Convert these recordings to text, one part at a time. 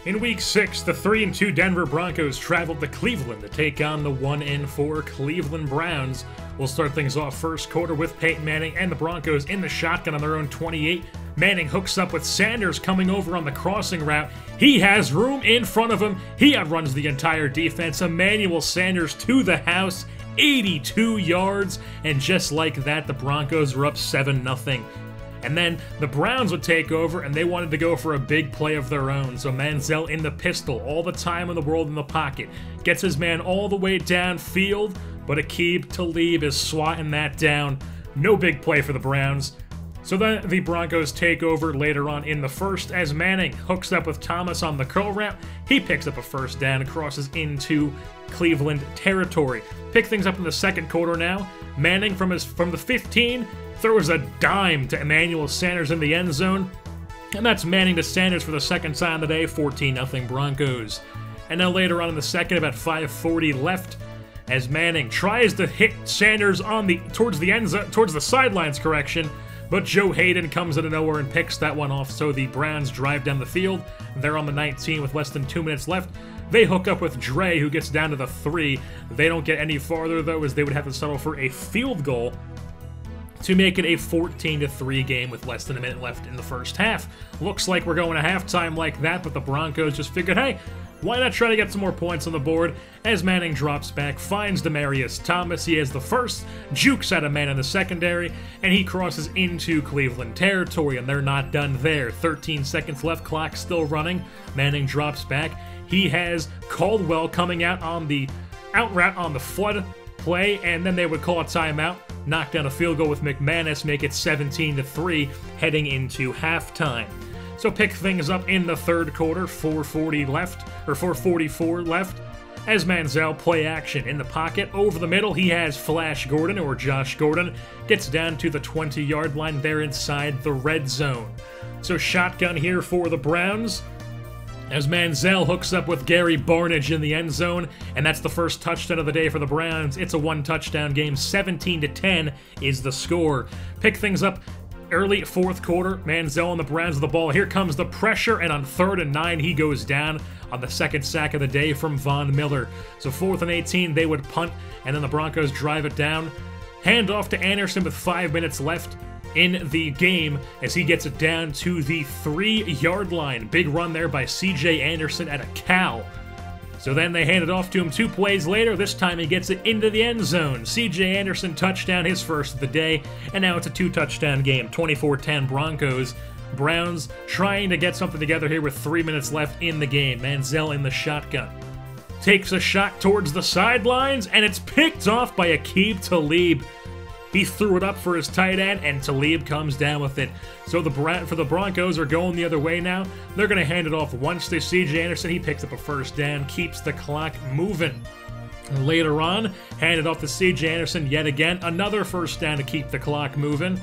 In Week 6, the 3-2 Denver Broncos traveled to Cleveland to take on the 1-4 Cleveland Browns. We'll start things off first quarter with Peyton Manning and the Broncos in the shotgun on their own 28. Manning hooks up with Sanders coming over on the crossing route. He has room in front of him. He outruns the entire defense. Emmanuel Sanders to the house, 82 yards, and just like that, the Broncos were up 7-0. And then the Browns would take over, and they wanted to go for a big play of their own. So Manziel in the pistol, all the time in the world in the pocket. Gets his man all the way downfield, but Aqib Talib is swatting that down. No big play for the Browns. So then the Broncos take over later on in the first as Manning hooks up with Thomas on the curl route. He picks up a first down and crosses into Cleveland territory. Pick things up in the second quarter now. Manning from the 15 throws a dime to Emmanuel Sanders in the end zone. And that's Manning to Sanders for the second time of the day, 14-0 Broncos. And now later on in the second, about 5:40 left, as Manning tries to hit Sanders towards the sidelines, but Joe Hayden comes out of nowhere and picks that one off, so the Browns drive down the field. They're on the 19 with less than 2 minutes left. They hook up with Dre, who gets down to the 3. They don't get any farther, though, as they would have to settle for a field goal to make it a 14-3 game with less than a minute left in the first half. Looks like we're going to halftime like that, but the Broncos just figured, hey, why not try to get some more points on the board? As Manning drops back, finds Demaryius Thomas. He has the first, jukes at a man in the secondary, and he crosses into Cleveland territory, and they're not done there. 13 seconds left, clock still running. Manning drops back. He has Caldwell coming out on the out route on the flood play, and then they would call a timeout, knock down a field goal with McManus, make it 17-3 heading into halftime. So pick things up in the third quarter, 4:44 left, as Manziel play action in the pocket. Over the middle, he has Flash Gordon, or Josh Gordon, gets down to the 20-yard line there inside the red zone. So shotgun here for the Browns, as Manziel hooks up with Gary Barnidge in the end zone, and that's the first touchdown of the day for the Browns. It's a one-touchdown game, 17-10 is the score. Pick things up early fourth quarter, Manziel and the Browns with the ball. Here comes the pressure, and on 3rd and 9, he goes down on the second sack of the day from Von Miller. So 4th and 18, they would punt, and then the Broncos drive it down. Hand off to Anderson with 5 minutes left in the game as he gets it down to the 3-yard line. Big run there by C.J. Anderson at a cow. So then they hand it off to him 2 plays later. This time he gets it into the end zone. C.J. Anderson touchdown, his first of the day, and now it's a 2-touchdown game, 24-10 Broncos. Browns trying to get something together here with 3 minutes left in the game. Manziel in the shotgun takes a shot towards the sidelines, and it's picked off by Aqib Talib. He threw it up for his tight end, and Talib comes down with it. So the Broncos are going the other way now. They're going to hand it off once to C.J. Anderson. He picks up a first down, keeps the clock moving. Later on, hand it off to C.J. Anderson yet again. Another first down to keep the clock moving.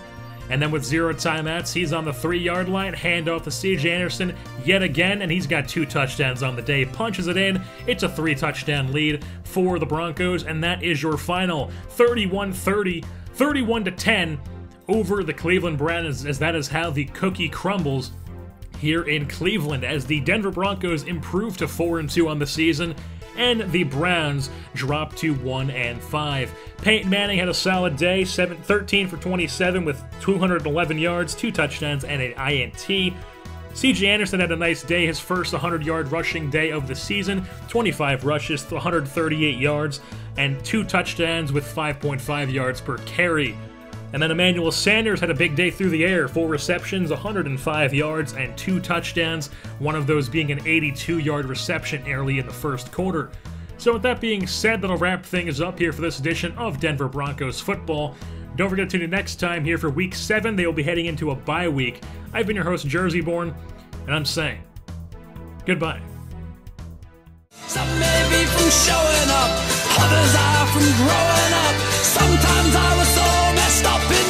And then with 0 timeouts, he's on the 3-yard line. Hand off to C.J. Anderson yet again, and he's got 2 touchdowns on the day. Punches it in. It's a 3-touchdown lead for the Broncos, and that is your final 31-10 over the Cleveland Browns, as that is how the cookie crumbles here in Cleveland, as the Denver Broncos improve to 4-2 on the season, and the Browns drop to 1-5. Peyton Manning had a solid day, 13 for 27 with 211 yards, 2 touchdowns, and an INT. C.J. Anderson had a nice day, his first 100-yard rushing day of the season, 25 rushes, 138 yards, and 2 touchdowns with 5.5 yards per carry. And then Emmanuel Sanders had a big day through the air, 4 receptions, 105 yards, and 2 touchdowns, one of those being an 82-yard reception early in the first quarter. So with that being said, that'll wrap things up here for this edition of Denver Broncos football. Don't forget to tune in next time here for Week 7. They will be heading into a bye week. I've been your host, Jerseyborn, and I'm saying goodbye. Some may be from showing up, others are from growing up. Sometimes I was so messed up in